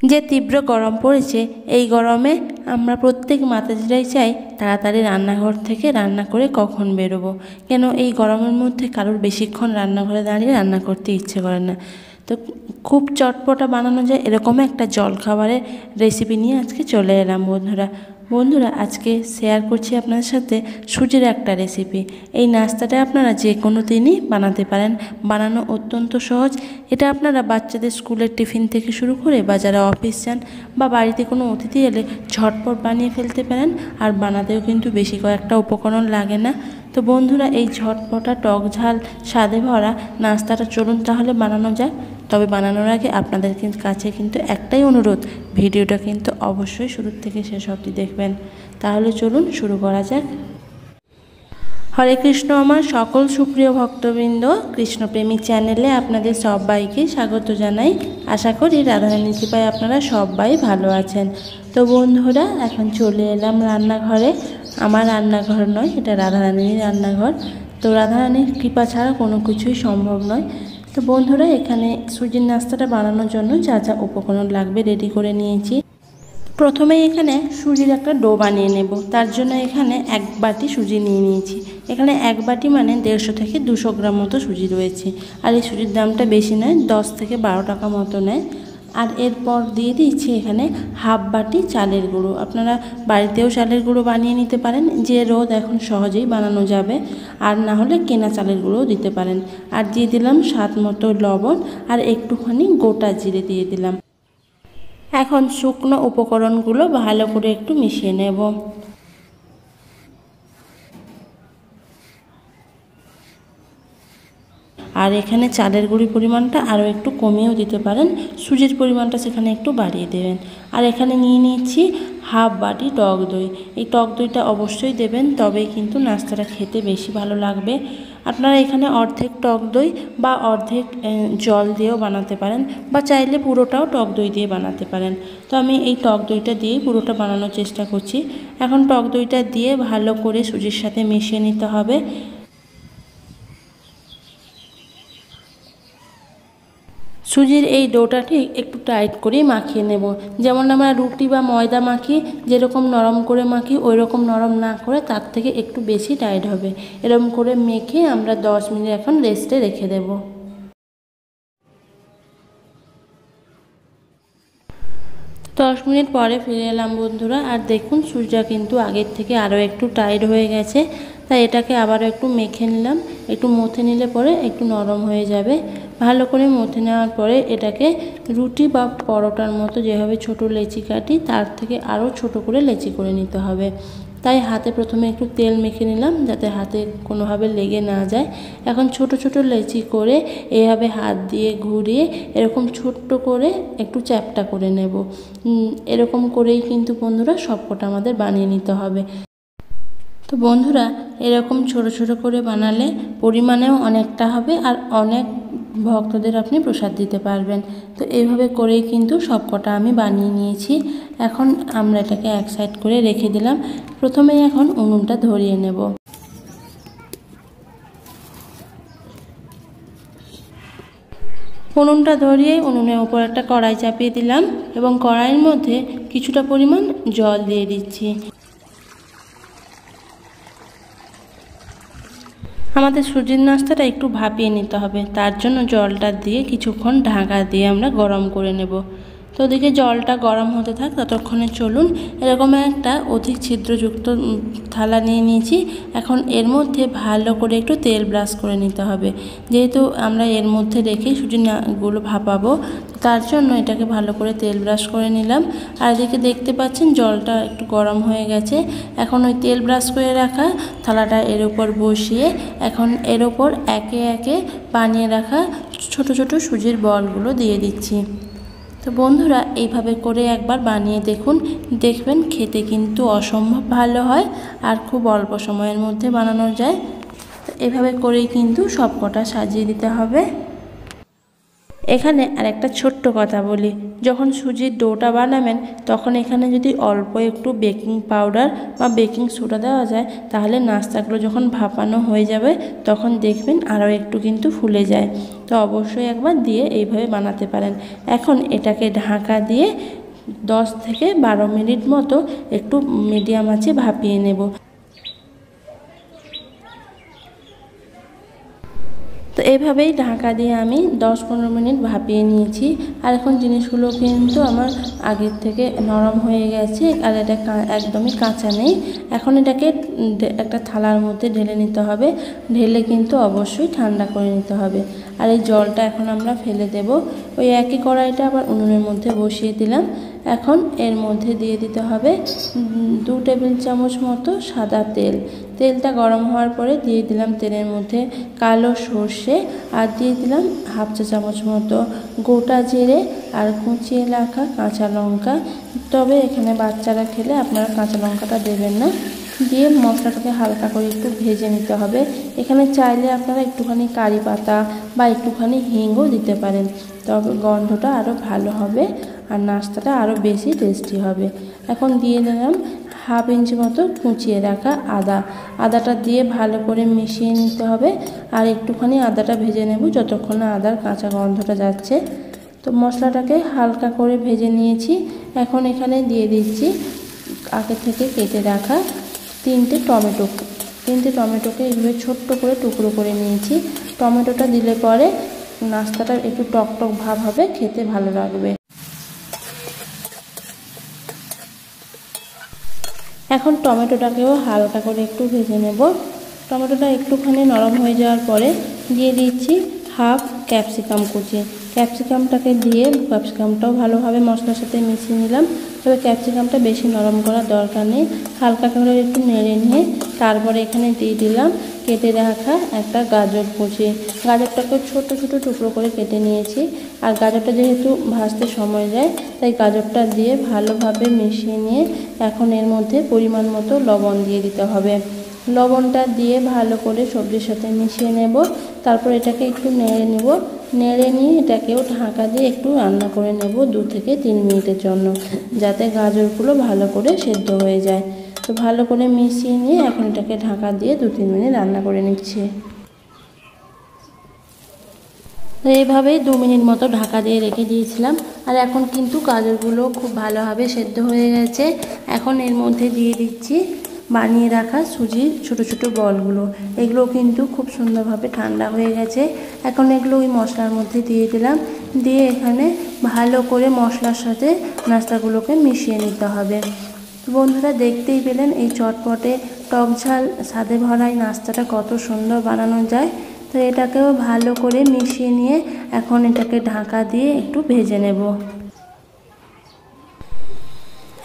যে তীব্র গরম পড়েছে, এই গরমে আমরা প্রত্যেক মাতাজিরাই চাই তাড়াতাড়ি রান্নাঘর থেকে রান্না করে কখন বেরোবো। কেন এই গরমের মধ্যে কারোর বেশিক্ষণ রান্নাঘরে দাঁড়িয়ে রান্না করতে ইচ্ছে করে না। তো খুব চটপটা বানানো যায় এরকম একটা জলখাবারের রেসিপি নিয়ে আজকে চলে এলাম বন্ধুরা আজকে শেয়ার করছি আপনাদের সাথে সুজির একটা রেসিপি। এই নাস্তাটা আপনারা যে কোনো দিনই বানাতে পারেন, বানানো অত্যন্ত সহজ। এটা আপনারা বাচ্চাদের স্কুলের টিফিন থেকে শুরু করে বা যারা অফিস যান বা বাড়িতে কোনো অতিথি এলে ঝটপট বানিয়ে ফেলতে পারেন, আর বানাতেও কিন্তু বেশি কয়েকটা উপকরণ লাগে না। তো বন্ধুরা এই ঝটপটা টক ঝাল স্বাদে ভরা নাস্তাটা চলুন তাহলে বানানো যাক। তবে বানানোর আগে আপনাদের কাছে কিন্তু একটাই অনুরোধ, ভিডিওটা কিন্তু অবশ্যই শুরু থেকে শেষ অবধি দেখবেন। তাহলে চলুন শুরু করা যাক। হরে কৃষ্ণ আমার সকল সুপ্রিয় ভক্তবৃন্দ, কৃষ্ণপ্রেমিক চ্যানেলে আপনাদের সবাইকে স্বাগত জানাই। আশা করি রাধারানী কৃপায় আপনারা সবাই ভালো আছেন। তো বন্ধুরা এখন চলে এলাম রান্নাঘরে। আমার রান্নাঘর নয়, এটা রাধারানীর রান্নাঘর। তো রাধারানীর কৃপা ছাড়া কোনো কিছুই সম্ভব নয়। তো বন্ধুরা এখানে সুজির নাস্তাটা বানানোর জন্য যা যা উপকরণ লাগবে রেডি করে নিয়েছি। প্রথমে এখানে সুজির একটা ডো বানিয়ে নেব। তার জন্য এখানে 1 বাটি সুজি নিয়ে নিয়েছি। এখানে 1 বাটি মানে 150 থেকে 200 গ্রাম মতো সুজি রয়েছে। আর এই সুজির দামটা বেশি নয়, 10 থেকে 12 টাকা মতো নেয়। আর এরপর দিয়ে দিচ্ছি এখানে 1/2 বাটি চালের গুঁড়ো। আপনারা বাড়িতেও চালের গুঁড়ো বানিয়ে নিতে পারেন, যে রোদ এখন সহজেই বানানো যাবে। আর না হলে কেনা চালের গুঁড়োও দিতে পারেন। আর দিয়ে দিলাম স্বাদ মতো লবণ আর একটুখানি গোটা জিরে দিয়ে দিলাম। এখন শুকনো উপকরণগুলো ভালো করে একটু মিশিয়ে নেব। আর এখানে চালের গুঁড়ির পরিমাণটা আরও একটু কমিয়েও দিতে পারেন, সুজির পরিমাণটা সেখানে একটু বাড়িয়ে দেবেন। আর এখানে নিয়ে নিচ্ছি 1/2 বাটি টক দই। এই টক দইটা অবশ্যই দেবেন, তবেই কিন্তু নাস্তাটা খেতে বেশি ভালো লাগবে। আপনারা এখানে অর্ধেক টক দই বা অর্ধেক জল দিয়েও বানাতে পারেন, বা চাইলে পুরোটাও টক দই দিয়ে বানাতে পারেন। তো আমি এই টক দইটা দিয়েই পুরোটা বানানোর চেষ্টা করছি। এখন টক দইটা দিয়ে ভালো করে সুজির সাথে মিশিয়ে নিতে হবে। সুজির এই ডোটা ঠিক একটু টাইট করেই মাখিয়ে নেব। যেমন আমরা রুটি বা ময়দা মাখি, যেরকম নরম করে মাখি ওই রকম নরম না করে তার থেকে একটু বেশি টাইট হবে। এরকম করে মেখে আমরা 10 মিনিট এখন রেস্টে রেখে দেব। 10 মিনিট পরে ফিরে এলাম বন্ধুরা। আর দেখুন সুজিটা কিন্তু আগের থেকে আরও একটু টাইট হয়ে গেছে। তাই এটাকে আবারও একটু মেখে নিলাম। একটু মথে নিলে পরে একটু নরম হয়ে যাবে। ভালো করে মথে নেওয়ার পরে এটাকে রুটি বা পরোটার মতো যেভাবে ছোট লেচি কাটি তার থেকে আরও ছোট করে লেচি করে নিতে হবে। তাই হাতে প্রথমে একটু তেল মেখে নিলাম, যাতে হাতে কোনোভাবে লেগে না যায়। এখন ছোট ছোট লেচি করে এভাবে হাত দিয়ে ঘুরিয়ে এরকম ছোট্ট করে একটু চ্যাপ্টা করে নেব। এরকম করেই কিন্তু বন্ধুরা সবকটা আমাদের বানিয়ে নিতে হবে। তো বন্ধুরা এরকম ছোট ছোট করে বানালে পরিমাণেও অনেকটা হবে, আর অনেক ভক্তদের আপনি প্রসাদ দিতে পারবেন। তো এইভাবে করেই কিন্তু সবকটা আমি বানিয়ে নিয়েছি। এখন আমরা এটাকে এক সাইড করে রেখে দিলাম। প্রথমে এখন উনুনটা ধরিয়ে নেব। উনুনটা ধরিয়ে উনুনের উপর একটা কড়াই চাপিয়ে দিলাম এবং কড়াইয়ের মধ্যে কিছুটা পরিমাণ জল দিয়ে দিচ্ছি। আমাদের সুজির নাস্তাটা একটু ভাপিয়ে নিতে হবে, তার জন্য জলটা দিয়ে কিছুক্ষণ ঢাকা দিয়ে আমরা গরম করে নেব। তো ওদিকে জলটা গরম হতে থাক, ততক্ষণে চলুন এরকম একটা অধিক ছিদ্রযুক্ত থালা নিয়ে নিয়েছি। এখন এর মধ্যে ভালো করে একটু তেল ব্রাশ করে নিতে হবে, যেহেতু আমরা এর মধ্যে রেখে সুজিগুলো ভাপাবো। তার জন্য এটাকে ভালো করে তেল ব্রাশ করে নিলাম। আর এদিকে দেখতে পাচ্ছেন জলটা একটু গরম হয়ে গেছে। এখন ওই তেল ব্রাশ করে রাখা থালাটা এর উপর বসিয়ে এখন এর ওপর একে একে বানিয়ে রাখা ছোট ছোট সুজির বলগুলো দিয়ে দিচ্ছি। তো বন্ধুরা এইভাবে করে একবার বানিয়ে দেখুন, দেখবেন খেতে কিন্তু অসম্ভব ভালো হয় আর খুব অল্প সময়ের মধ্যে বানানো যায়। তো এইভাবে করেই কিন্তু সবকটা সাজিয়ে দিতে হবে। এখানে আর একটা ছোট্ট কথা বলি, যখন সুজির ডোটা বানাবেন তখন এখানে যদি অল্প একটু বেকিং পাউডার বা বেকিং সোডা দেওয়া যায়, তাহলে নাস্তাগুলো যখন ভাপানো হয়ে যাবে তখন দেখবেন আরও একটু কিন্তু ফুলে যায়। তো অবশ্যই একবার দিয়ে এইভাবে বানাতে পারেন। এখন এটাকে ঢাকা দিয়ে 10 থেকে 12 মিনিট মতো একটু মিডিয়াম আঁচে ভাপিয়ে নেব। তো এইভাবেই ঢাকা দিয়ে আমি 10-15 মিনিট ভাপিয়ে নিয়েছি। আর এখন জিনিসগুলো কিন্তু আমার আগের থেকে নরম হয়ে গেছে, আর এটা একদমই কাঁচা নেই। এখন এটাকে একটা থালার মধ্যে ঢেলে নিতে হবে, ঢেলে কিন্তু অবশ্যই ঠান্ডা করে নিতে হবে। আর এই জলটা এখন আমরা ফেলে দেব। ওই একই কড়াইটা আবার উনুনের মধ্যে বসিয়ে দিলাম। এখন এর মধ্যে দিয়ে দিতে হবে 2 টেবিল চামচ মতো সাদা তেল। তেলটা গরম হওয়ার পরে দিয়ে দিলাম তেলের মধ্যে কালো সর্ষে, আর দিয়ে দিলাম 1/2 চা চামচ মতো গোটা জিরে আর কুচিয়ে রাখা কাঁচা লঙ্কা। তবে এখানে বাচ্চারা খেলে আপনারা কাঁচা লঙ্কাটা দেবেন না। দিয়ে মশলাটাকে হালকা করে একটু ভেজে নিতে হবে। এখানে চাইলে আপনারা একটুখানি কারি পাতা বা একটুখানি হিংও দিতে পারেন, তবে গন্ধটা আরও ভালো হবে আর নাস্তাটা আরও বেশি টেস্টি হবে। এখন দিয়ে দিলাম 1/2 ইঞ্চি মতো কুচিয়ে রাখা আদাটা দিয়ে ভালো করে মিশিয়ে নিতে হবে। আর একটুখানি আদাটা ভেজে নেব যতক্ষণ না আদার কাঁচা গন্ধটা যাচ্ছে। তো মশলাটাকে হালকা করে ভেজে নিয়েছি। এখন এখানে দিয়ে দিচ্ছি আগে থেকে কেটে রাখা 3টে টমেটোকে এইভাবে ছোট্ট করে টুকরো করে নিয়েছি। টমেটোটা দিলে পরে নাস্তাটা একটু টকটক ভাব হবে, খেতে ভালো লাগবে। এখন টমেটোটাকেও হালকা করে একটু ভেজে নেব। টমেটোটা একটুখানি নরম হয়ে যাওয়ার পরে দিয়ে দিচ্ছি 1/2 ক্যাপসিকাম কুচি। ক্যাপসিকামটাকে দিয়ে ক্যাপসিকামটাও ভালোভাবে মশলার সাথে মিশিয়ে নিলাম। তবে ক্যাপসিকামটা বেশি নরম করার দরকার নেই, হালকা করে একটু নেড়ে নিয়ে তারপরে এখানে দিয়ে দিলাম কেটে রাখা একটা গাজর কুচি। গাজরটাকে ছোট ছোট টুকরো করে কেটে নিয়েছি। আর গাজরটা যেহেতু ভাজতে সময় যায়, তাই গাজরটা দিয়ে ভালোভাবে মিশিয়ে নিয়ে এখন এর মধ্যে পরিমাণ মতো লবণ দিয়ে দিতে হবে। লবণটা দিয়ে ভালো করে সবজির সাথে মিশিয়ে নেব। তারপর এটাকে একটু নেড়ে নেব। নেড়ে নিয়ে এটাকেও ঢাকা দিয়ে একটু রান্না করে নেব 2 থেকে 3 মিনিটের জন্য, যাতে গাজরগুলো ভালো করে সেদ্ধ হয়ে যায়। তো ভালো করে মিশিয়ে নিয়ে এখন এটাকে ঢাকা দিয়ে 2-3 মিনিট রান্না করে নিচ্ছি। তো এইভাবেই 2 মিনিট মতো ঢাকা দিয়ে রেখে দিয়েছিলাম। আর এখন কিন্তু গাজরগুলো খুব ভালোভাবে সেদ্ধ হয়ে গেছে। এখন এর মধ্যে দিয়ে দিচ্ছি বানিয়ে রাখা সুজির ছোট ছোট বলগুলো। এগুলো কিন্তু খুব সুন্দরভাবে ঠান্ডা হয়ে গেছে। এখন এগুলো ওই মশলার মধ্যে দিয়ে দিলাম। দিয়ে এখানে ভালো করে মশলার সাথে নাস্তাগুলোকে মিশিয়ে নিতে হবে। বন্ধুরা, দেখতেই পেলেন এই চটপটে টক ঝাল স্বাদে ভরা এই নাস্তাটা কত সুন্দর বানানো যায়। তো এটাকেও ভালো করে মিশিয়ে নিয়ে এখন এটাকে ঢাকা দিয়ে একটু ভেজে নেব।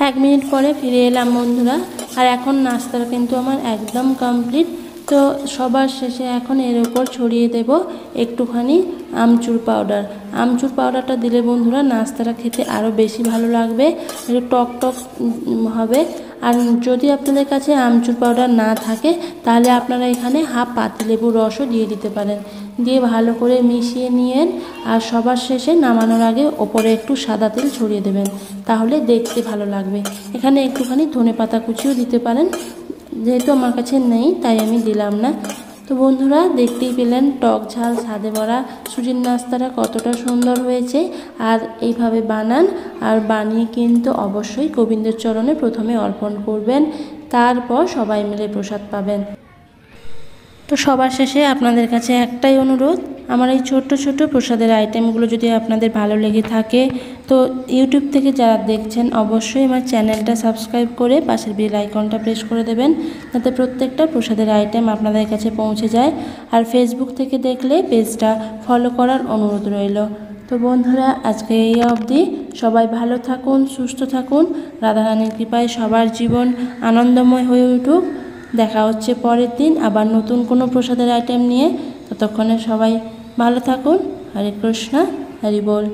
1 মিনিট পরে ফিরে এলাম বন্ধুরা। আর এখন নাস্তাটা কিন্তু আমার একদম কমপ্লিট। তো সবার শেষে এখন এর উপর ছড়িয়ে দেব একটুখানি আমচুর পাউডার। আমচুর পাউডারটা দিলে বন্ধুরা নাস্তাটা খেতে আরও বেশি ভালো লাগবে, একটু টক টক হবে। আর যদি আপনাদের কাছে আমচুর পাউডার না থাকে তাহলে আপনারা এখানে 1/2 পাতিলেবুর রসও দিয়ে দিতে পারেন। দিয়ে ভালো করে মিশিয়ে নিয়েন। আর সবার শেষে নামানোর আগে ওপরে একটু সাদা তেল ছড়িয়ে দেবেন, তাহলে দেখতে ভালো লাগবে। এখানে একটুখানি ধনেপাতা কুচিও দিতে পারেন, যেহেতু আমার কাছে নেই তাই আমি দিলাম না। তো বন্ধুরা, দেখতেই পেলেন টক ঝাল স্বাদে ভরা সুজির নাস্তাটা কতটা সুন্দর হয়েছে। আর এইভাবে বানান, আর বানিয়ে কিন্তু অবশ্যই গোবিন্দের চরণে প্রথমে অর্পণ করবেন, তারপর সবাই মিলে প্রসাদ পাবেন। তো সবার শেষে আপনাদের কাছে একটাই অনুরোধ, আমার এই ছোট্ট ছোট্ট প্রসাদের আইটেমগুলো যদি আপনাদের ভালো লেগে থাকে তো ইউটিউব থেকে যারা দেখছেন অবশ্যই আমার চ্যানেলটা সাবস্ক্রাইব করে পাশের বেল আইকনটা প্রেস করে দেবেন, যাতে প্রত্যেকটা প্রসাদের আইটেম আপনাদের কাছে পৌঁছে যায়। আর ফেসবুক থেকে দেখলে পেজটা ফলো করার অনুরোধ রইল। তো বন্ধুরা, আজকে এই অবধি। সবাই ভালো থাকুন, সুস্থ থাকুন। রাধারানীর কৃপায় সবার জীবন আনন্দময় হয়ে উঠুক। দেখা হচ্ছে পরের দিন আবার নতুন কোনো প্রসাদের আইটেম নিয়ে। ততক্ষণে সবাই ভালো থাকুন। হরে কৃষ্ণ, হরি বল।